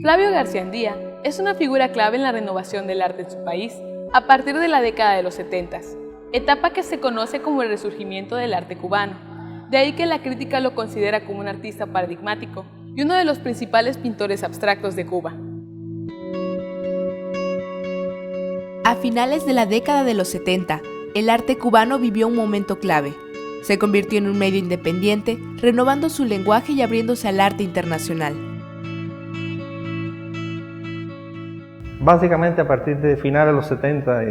Flavio García es una figura clave en la renovación del arte en su país a partir de la década de los 70, etapa que se conoce como el resurgimiento del arte cubano. De ahí que la crítica lo considera como un artista paradigmático y uno de los principales pintores abstractos de Cuba. A finales de la década de los 70, el arte cubano vivió un momento clave. Se convirtió en un medio independiente, renovando su lenguaje y abriéndose al arte internacional. Básicamente a partir de finales de los 70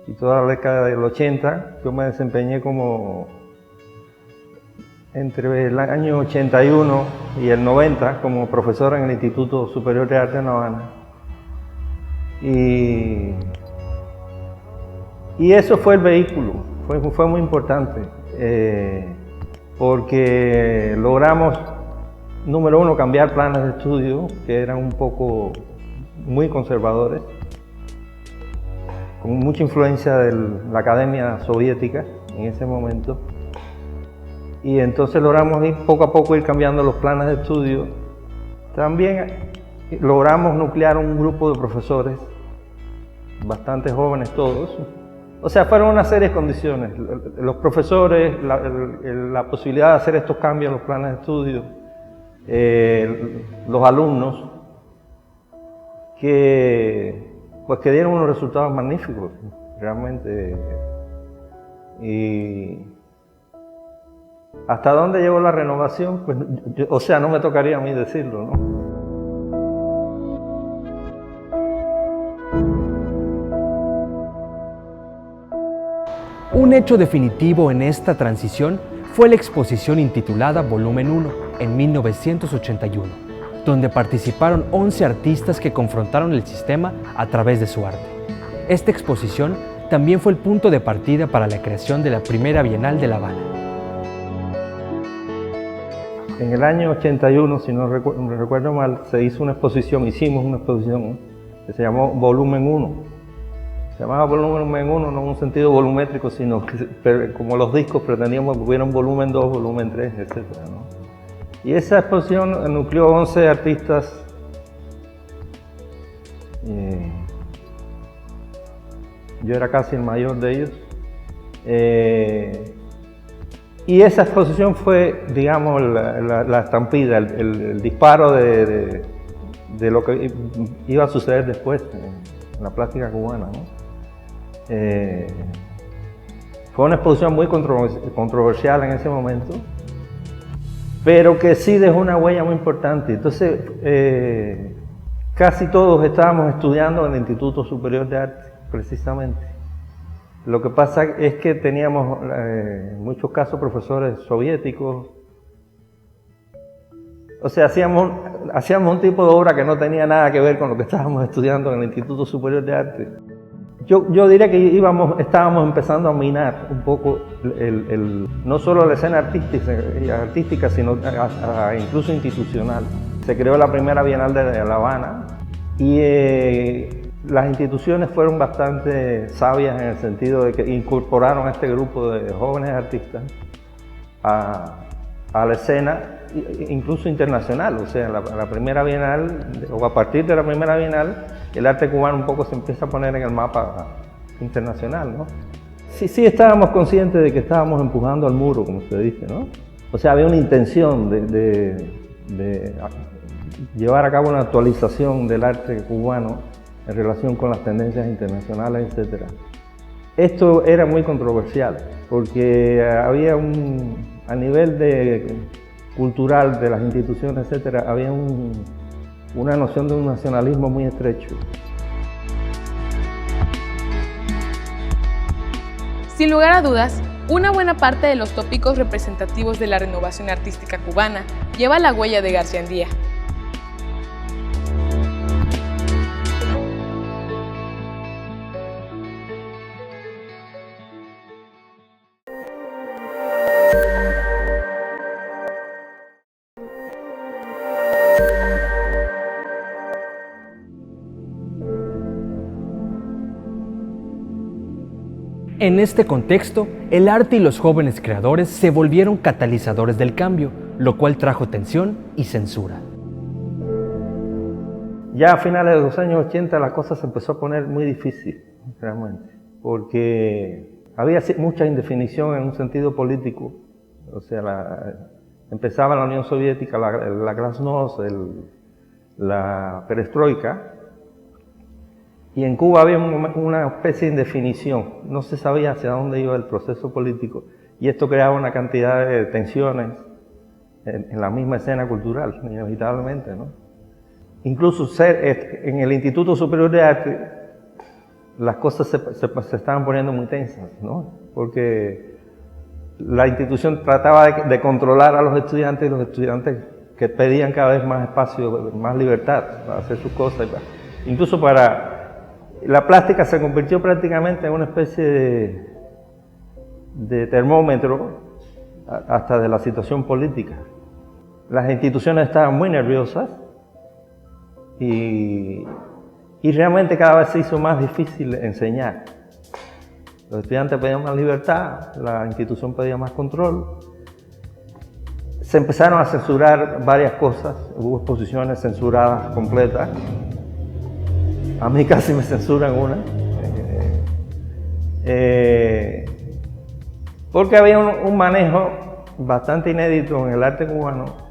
y toda la década del 80, yo me desempeñé como entre el año 81 y el 90 como profesor en el Instituto Superior de Arte de La Habana. Y eso fue el vehículo, fue muy importante, porque logramos, número uno, cambiar planes de estudio que eran un poco muy conservadores, con mucha influencia de la Academia Soviética en ese momento. Y entonces logramos ir poco a poco ir cambiando los planes de estudio. También logramos nuclear un grupo de profesores, bastante jóvenes todos. O sea, fueron una serie de condiciones. Los profesores, la posibilidad de hacer estos cambios en los planes de estudio, los alumnos, que dieron unos resultados magníficos, realmente. Y ¿hasta dónde llegó la renovación? Pues, o sea, no me tocaría a mí decirlo, ¿no? Un hecho definitivo en esta transición fue la exposición intitulada Volumen 1 en 1981, donde participaron 11 artistas que confrontaron el sistema a través de su arte. Esta exposición también fue el punto de partida para la creación de la primera Bienal de La Habana. En el año 81, si no recuerdo mal, hicimos una exposición que se llamó Volumen 1. Se llamaba Volumen 1 no en un sentido volumétrico, sino que como los discos pretendíamos que hubiera un volumen 2, volumen 3, etc., ¿no? Y esa exposición nucleó 11 artistas. Yo era casi el mayor de ellos. Y esa exposición fue, digamos, la estampida, el disparo de lo que iba a suceder después en la plástica cubana, ¿no? Fue una exposición muy controversial en ese momento, pero que sí dejó una huella muy importante. Entonces, casi todos estábamos estudiando en el Instituto Superior de Arte, precisamente. Lo que pasa es que teníamos, en muchos casos, profesores soviéticos. O sea, hacíamos un tipo de obra que no tenía nada que ver con lo que estábamos estudiando en el Instituto Superior de Arte. Yo diría que estábamos empezando a minar un poco no solo la escena artística, sino incluso institucional. Se creó la primera Bienal de La Habana y las instituciones fueron bastante sabias en el sentido de que incorporaron a este grupo de jóvenes artistas a la escena, incluso internacional. O sea, la primera Bienal, o a partir de la primera Bienal, el arte cubano un poco se empieza a poner en el mapa internacional, ¿no? Sí estábamos conscientes de que estábamos empujando al muro, como se dice, ¿no? O sea, había una intención de llevar a cabo una actualización del arte cubano en relación con las tendencias internacionales, etc. Esto era muy controversial, porque había a nivel cultural de las instituciones, etc., había una noción de un nacionalismo muy estrecho. Sin lugar a dudas, una buena parte de los tópicos representativos de la renovación artística cubana lleva la huella de García. En este contexto, el arte y los jóvenes creadores se volvieron catalizadores del cambio, lo cual trajo tensión y censura. Ya a finales de los años 80 la cosa se empezó a poner muy difícil, realmente, porque había mucha indefinición en un sentido político. O sea, empezaba la Unión Soviética, la Glasnost, la perestroika, y en Cuba había una especie de indefinición. No se sabía hacia dónde iba el proceso político, y esto creaba una cantidad de tensiones en la misma escena cultural, inevitablemente, ¿no? Incluso en el Instituto Superior de Arte, las cosas se estaban poniendo muy tensas, ¿no? Porque la institución trataba de controlar a los estudiantes, y los estudiantes que pedían cada vez más espacio, más libertad para hacer sus cosas. Incluso la plástica se convirtió prácticamente en una especie de termómetro hasta de la situación política. Las instituciones estaban muy nerviosas y realmente cada vez se hizo más difícil enseñar. Los estudiantes pedían más libertad, la institución pedía más control. Se empezaron a censurar varias cosas, hubo exposiciones censuradas completas. A mí casi me censuran una. Porque había un manejo bastante inédito en el arte cubano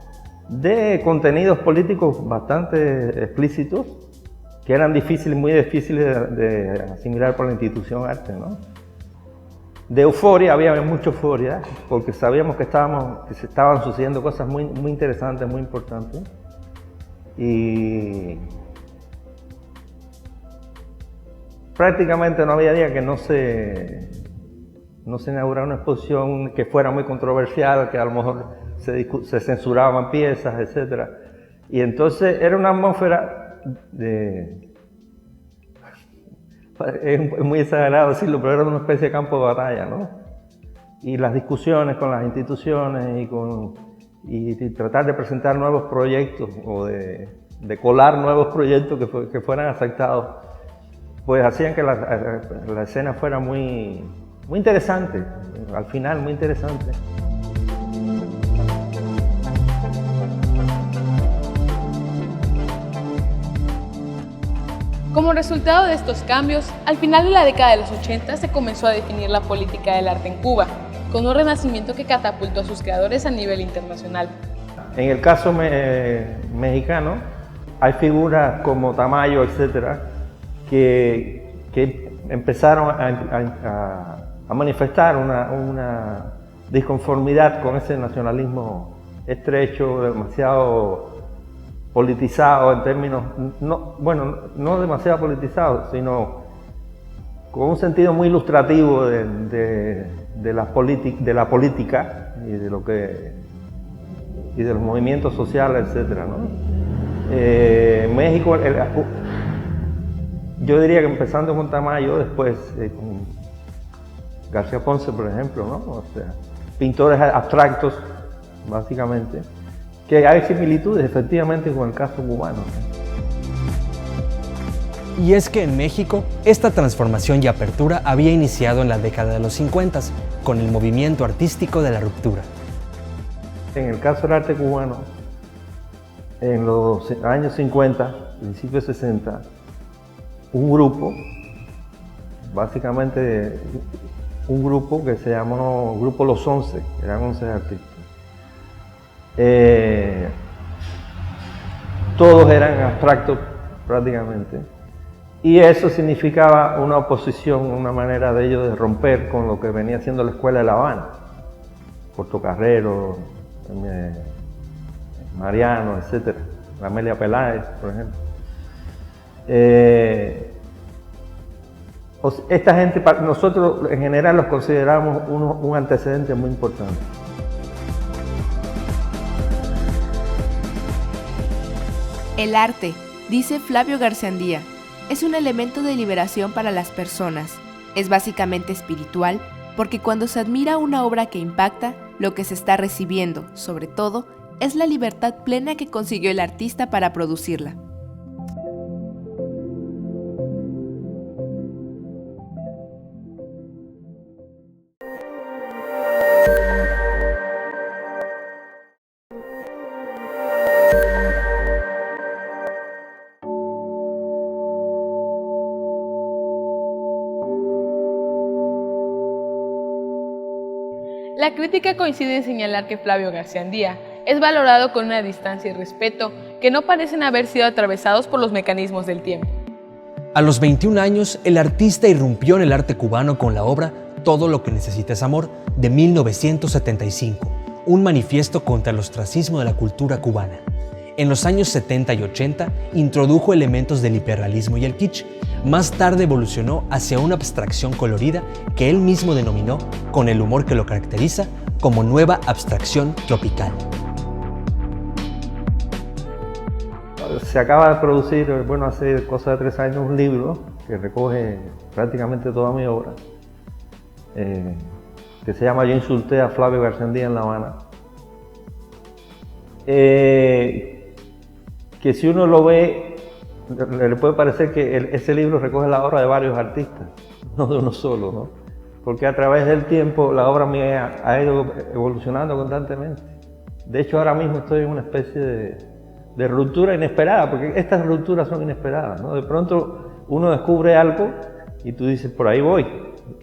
de contenidos políticos bastante explícitos que eran muy difíciles de asimilar por la institución arte, ¿no? De euforia, había mucha euforia, porque sabíamos que se estaban sucediendo cosas muy interesantes, muy importantes. Y prácticamente no había día que no se inaugurara una exposición que fuera muy controversial, que a lo mejor se censuraban piezas, etc. Y entonces era una atmósfera es muy exagerado decirlo, pero era una especie de campo de batalla, ¿no? Y las discusiones con las instituciones y tratar de presentar nuevos proyectos o de colar nuevos proyectos que fueran aceptados, pues hacían que la escena fuera muy interesante, al final muy interesante. Como resultado de estos cambios, al final de la década de los 80 se comenzó a definir la política del arte en Cuba, con un renacimiento que catapultó a sus creadores a nivel internacional. En el caso mexicano, hay figuras como Tamayo, etcétera, que empezaron a manifestar una disconformidad con ese nacionalismo estrecho, demasiado politizado en términos, no demasiado politizado, sino con un sentido muy ilustrativo de la política y de los movimientos sociales, etcétera, ¿no? México, yo diría que empezando con Tamayo, después con García Ponce, por ejemplo, ¿no? O sea, pintores abstractos, básicamente, que hay similitudes efectivamente con el caso cubano, ¿no? Y es que en México, esta transformación y apertura había iniciado en la década de los 50, con el movimiento artístico de la ruptura. En el caso del arte cubano, en los años 50, principios 60, un grupo, básicamente un grupo que se llamó Grupo Los 11, eran 11 artistas. Todos eran abstractos prácticamente. Y eso significaba una oposición, una manera de ellos de romper con lo que venía siendo la Escuela de La Habana. Portocarrero, Mariano, etc. Amelia Peláez, por ejemplo. Esta gente, nosotros en general los consideramos un antecedente muy importante. El arte, dice Flavio Garciandía, es un elemento de liberación para las personas. Es básicamente espiritual porque cuando se admira una obra que impacta, lo que se está recibiendo, sobre todo, es la libertad plena que consiguió el artista para producirla. La crítica coincide en señalar que Flavio Garciandía es valorado con una distancia y respeto que no parecen haber sido atravesados por los mecanismos del tiempo. A los 21 años, el artista irrumpió en el arte cubano con la obra Todo lo que necesita es amor, de 1975, un manifiesto contra el ostracismo de la cultura cubana. En los años 70 y 80 introdujo elementos del hiperrealismo y el kitsch. Más tarde evolucionó hacia una abstracción colorida que él mismo denominó, con el humor que lo caracteriza, como nueva abstracción tropical. Se acaba de producir, bueno, hace cosa de 3 años, un libro que recoge prácticamente toda mi obra, que se llama Yo insulté a Flavio Garciandía en La Habana. Que si uno lo ve, le puede parecer que ese libro recoge la obra de varios artistas, no de uno solo, ¿no? Porque a través del tiempo la obra mía ha ido evolucionando constantemente. De hecho, ahora mismo estoy en una especie de ruptura inesperada, porque estas rupturas son inesperadas, ¿no? De pronto uno descubre algo y tú dices, por ahí voy,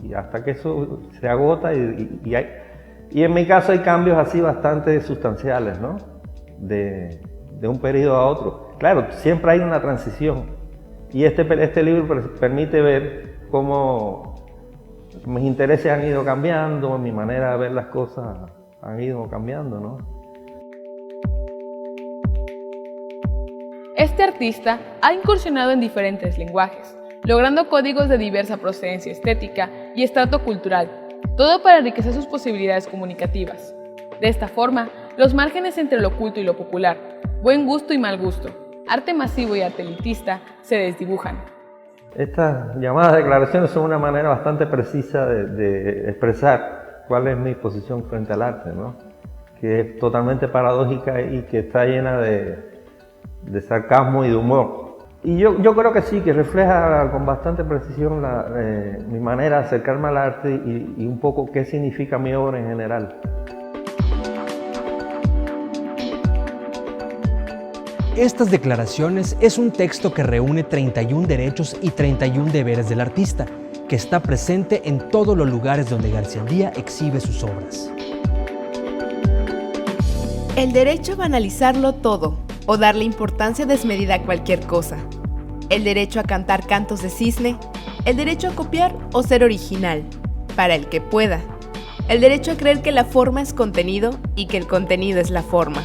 y hasta que eso se agota y en mi caso hay cambios así bastante sustanciales, ¿no? De un periodo a otro. Claro, siempre hay una transición y este libro permite ver cómo mis intereses han ido cambiando, mi manera de ver las cosas han ido cambiando, ¿no? Este artista ha incursionado en diferentes lenguajes, logrando códigos de diversa procedencia estética y estrato cultural, todo para enriquecer sus posibilidades comunicativas. De esta forma, los márgenes entre lo oculto y lo popular, buen gusto y mal gusto, arte masivo y arte elitista, se desdibujan. Estas llamadas declaraciones son una manera bastante precisa de expresar cuál es mi posición frente al arte, ¿no? Que es totalmente paradójica y que está llena de sarcasmo y de humor. Y yo creo que sí, que refleja con bastante precisión mi manera de acercarme al arte y un poco qué significa mi obra en general. Estas declaraciones es un texto que reúne 31 derechos y 31 deberes del artista, que está presente en todos los lugares donde Garciandía exhibe sus obras. El derecho a banalizarlo todo o darle importancia desmedida a cualquier cosa. El derecho a cantar cantos de cisne. El derecho a copiar o ser original, para el que pueda. El derecho a creer que la forma es contenido y que el contenido es la forma.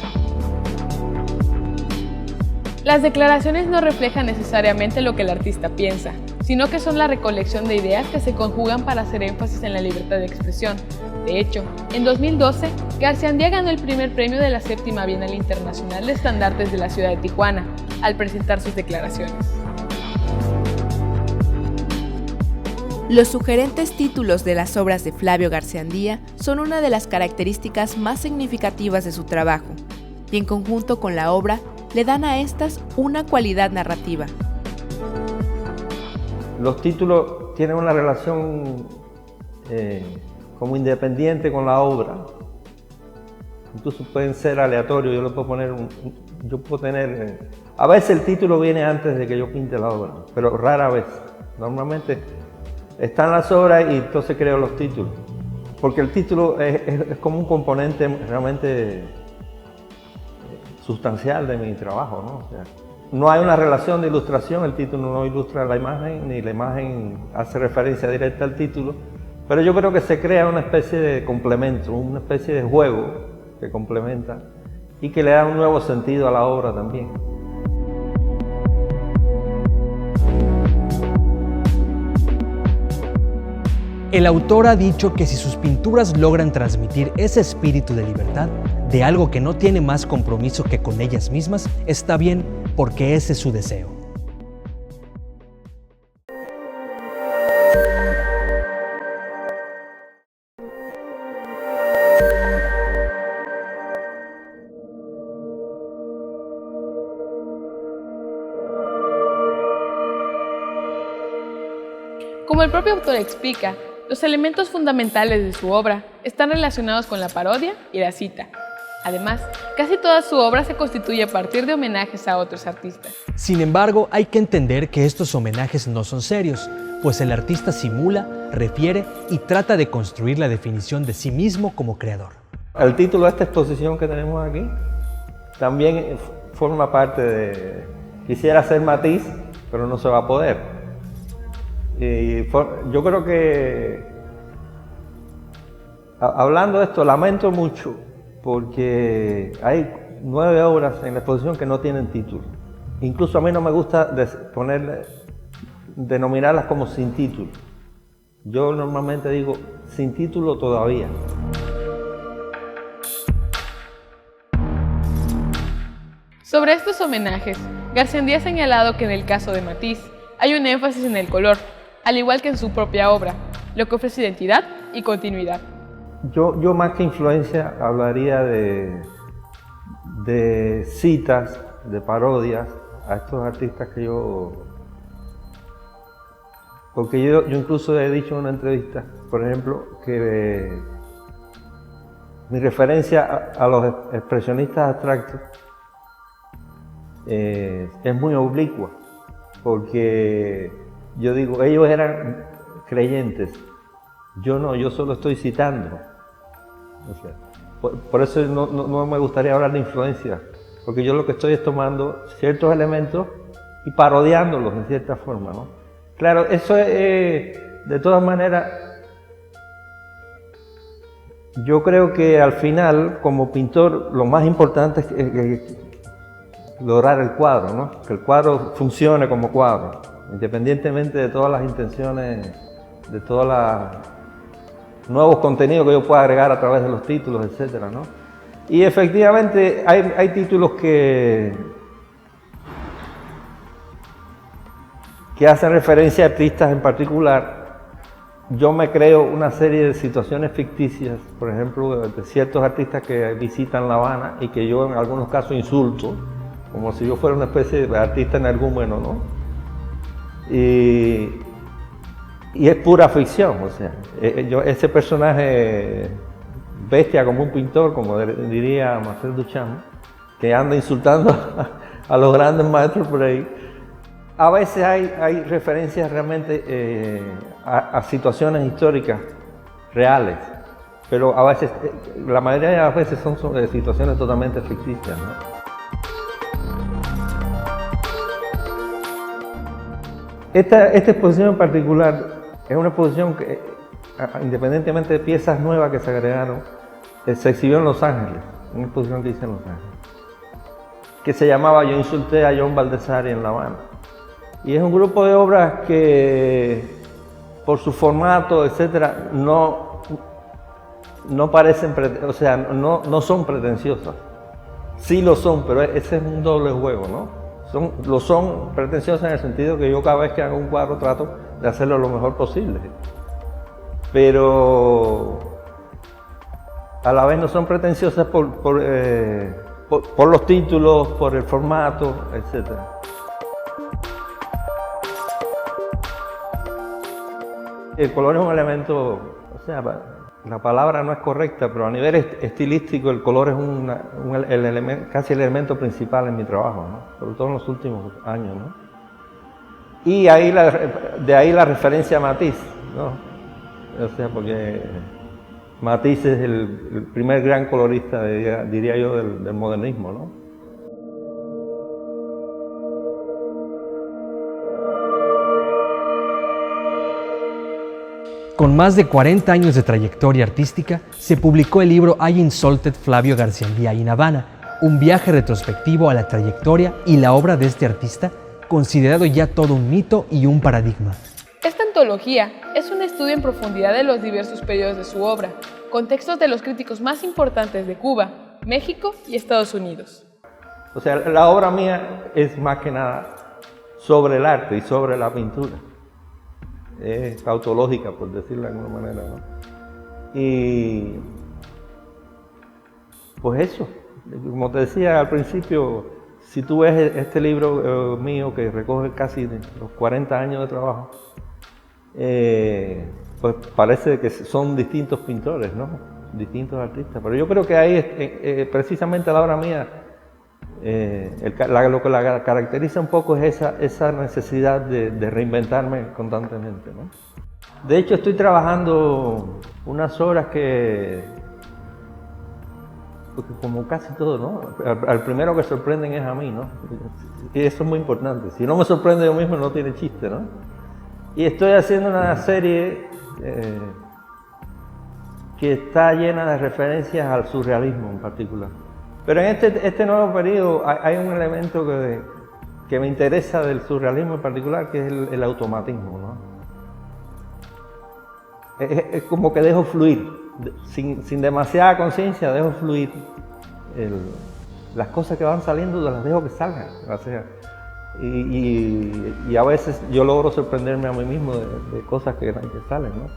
Las declaraciones no reflejan necesariamente lo que el artista piensa, sino que son la recolección de ideas que se conjugan para hacer énfasis en la libertad de expresión. De hecho, en 2012, Garciandía ganó el primer premio de la 7ª Bienal Internacional de Estandartes de la ciudad de Tijuana, al presentar sus declaraciones. Los sugerentes títulos de las obras de Flavio Garciandía son una de las características más significativas de su trabajo, y en conjunto con la obra, le dan a estas una cualidad narrativa. Los títulos tienen una relación como independiente con la obra. Incluso pueden ser aleatorios. Yo puedo tener. A veces el título viene antes de que yo pinte la obra, pero rara vez. Normalmente están las obras y entonces creo los títulos, porque el título es como un componente realmente sustancial de mi trabajo, ¿no? O sea, no hay una relación de ilustración, el título no ilustra la imagen, ni la imagen hace referencia directa al título, pero yo creo que se crea una especie de complemento, una especie de juego que complementa y que le da un nuevo sentido a la obra también. El autor ha dicho que si sus pinturas logran transmitir ese espíritu de libertad, de algo que no tiene más compromiso que con ellas mismas, está bien, porque ese es su deseo. Como el propio autor explica, los elementos fundamentales de su obra están relacionados con la parodia y la cita. Además, casi toda su obra se constituye a partir de homenajes a otros artistas. Sin embargo, hay que entender que estos homenajes no son serios, pues el artista simula, refiere y trata de construir la definición de sí mismo como creador. El título de esta exposición que tenemos aquí también forma parte de... Quisiera ser Matisse, pero no se va a poder. Y yo creo que, hablando de esto, lamento mucho porque hay 9 obras en la exposición que no tienen título. Incluso a mí no me gusta denominarlas como sin título. Yo normalmente digo sin título todavía. Sobre estos homenajes, García ha señalado que en el caso de Matisse hay un énfasis en el color, al igual que en su propia obra, lo que ofrece identidad y continuidad. Yo más que influencia hablaría de citas, de parodias a estos artistas que porque yo incluso he dicho en una entrevista, por ejemplo, que mi referencia a los expresionistas abstractos es muy oblicua, porque yo digo, ellos eran creyentes, yo no, yo solo estoy citando. O sea, por eso no me gustaría hablar de influencia, porque yo lo que estoy es tomando ciertos elementos y parodiándolos en cierta forma, ¿no? Claro, eso es, de todas maneras, yo creo que al final, como pintor, lo más importante es lograr el cuadro, ¿no? Que el cuadro funcione como cuadro, independientemente de todas las intenciones, de todos los nuevos contenidos que yo pueda agregar a través de los títulos, etcétera, ¿no? Y efectivamente hay títulos que hacen referencia a artistas en particular. Yo me creo una serie de situaciones ficticias, por ejemplo, de ciertos artistas que visitan La Habana y que yo en algunos casos insulto, como si yo fuera una especie de artista energúmeno, ¿no? Y es pura ficción, o sea, ese personaje bestia como un pintor, como diría Marcel Duchamp, que anda insultando a los grandes maestros por ahí. A veces hay referencias realmente a situaciones históricas reales, pero a veces, la mayoría de las veces son situaciones totalmente ficticias, ¿no? Esta exposición en particular es una exposición que, independientemente de piezas nuevas que se agregaron, se exhibió en Los Ángeles, una exposición que hice en Los Ángeles, que se llamaba Yo insulté a John Baldessari en La Habana. Y es un grupo de obras que, por su formato, etcétera, no parecen, o sea, no son pretenciosas. Sí lo son, pero ese es un doble juego, ¿no? Son pretenciosas en el sentido que yo cada vez que hago un cuadro trato de hacerlo lo mejor posible. Pero a la vez no son pretenciosas por los títulos, por el formato, etcétera. El color es un elemento, o sea, la palabra no es correcta, pero a nivel estilístico el color es casi el elemento principal en mi trabajo, ¿no? Sobre todo en los últimos años, ¿no? Y de ahí la referencia a Matisse, ¿no? O sea, porque Matisse es el primer gran colorista, diría yo, del modernismo, ¿no? Con más de 40 años de trayectoria artística, se publicó el libro I Insulted Flavio Garciandía in Havana, un viaje retrospectivo a la trayectoria y la obra de este artista, considerado ya todo un mito y un paradigma. Esta antología es un estudio en profundidad de los diversos periodos de su obra, con textos de los críticos más importantes de Cuba, México y Estados Unidos. O sea, la obra mía es más que nada sobre el arte y sobre la pintura. Es tautológica, por decirlo de alguna manera, ¿no? Y pues eso, como te decía al principio, si tú ves este libro mío que recoge casi los 40 años de trabajo, pues parece que son distintos pintores, ¿no? distintos artistas. Pero yo creo que ahí, precisamente a la obra mía, lo que la caracteriza un poco es esa necesidad de reinventarme constantemente, ¿no? De hecho, estoy trabajando unas obras porque como casi todo, ¿no? Al primero que sorprenden es a mí, ¿no? Y eso es muy importante. Si no me sorprende yo mismo, no tiene chiste, ¿no? Y estoy haciendo una serie que está llena de referencias al surrealismo en particular. Pero en este nuevo periodo hay un elemento que me interesa del surrealismo en particular, que es el automatismo, ¿no? Es como que dejo fluir, sin demasiada conciencia, dejo fluir las cosas que van saliendo, las dejo que salgan. O sea, y a veces yo logro sorprenderme a mí mismo de cosas que salen, ¿no?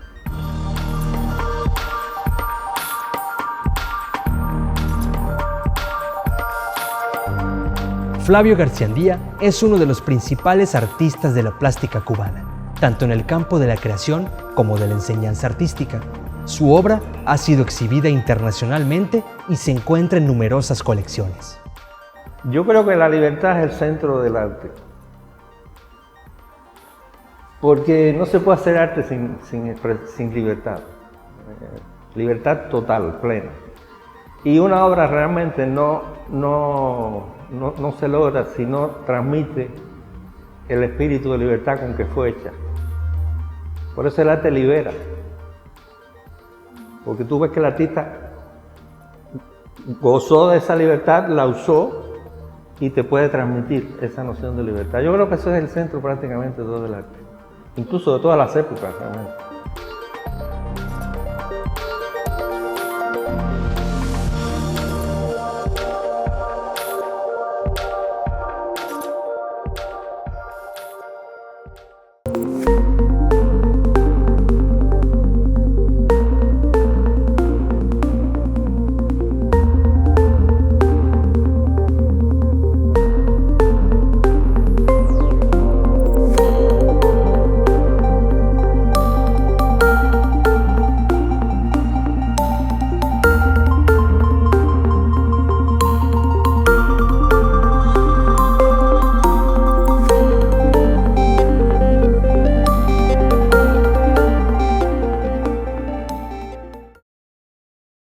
Flavio Garciandía es uno de los principales artistas de la plástica cubana, tanto en el campo de la creación como de la enseñanza artística. Su obra ha sido exhibida internacionalmente y se encuentra en numerosas colecciones. Yo creo que la libertad es el centro del arte, porque no se puede hacer arte sin libertad, libertad total, plena. Y una obra realmente no se logra si no transmite el espíritu de libertad con que fue hecha. Por eso el arte libera, porque tú ves que el artista gozó de esa libertad, la usó y te puede transmitir esa noción de libertad. Yo creo que eso es el centro prácticamente de todo el arte, incluso de todas las épocas realmente.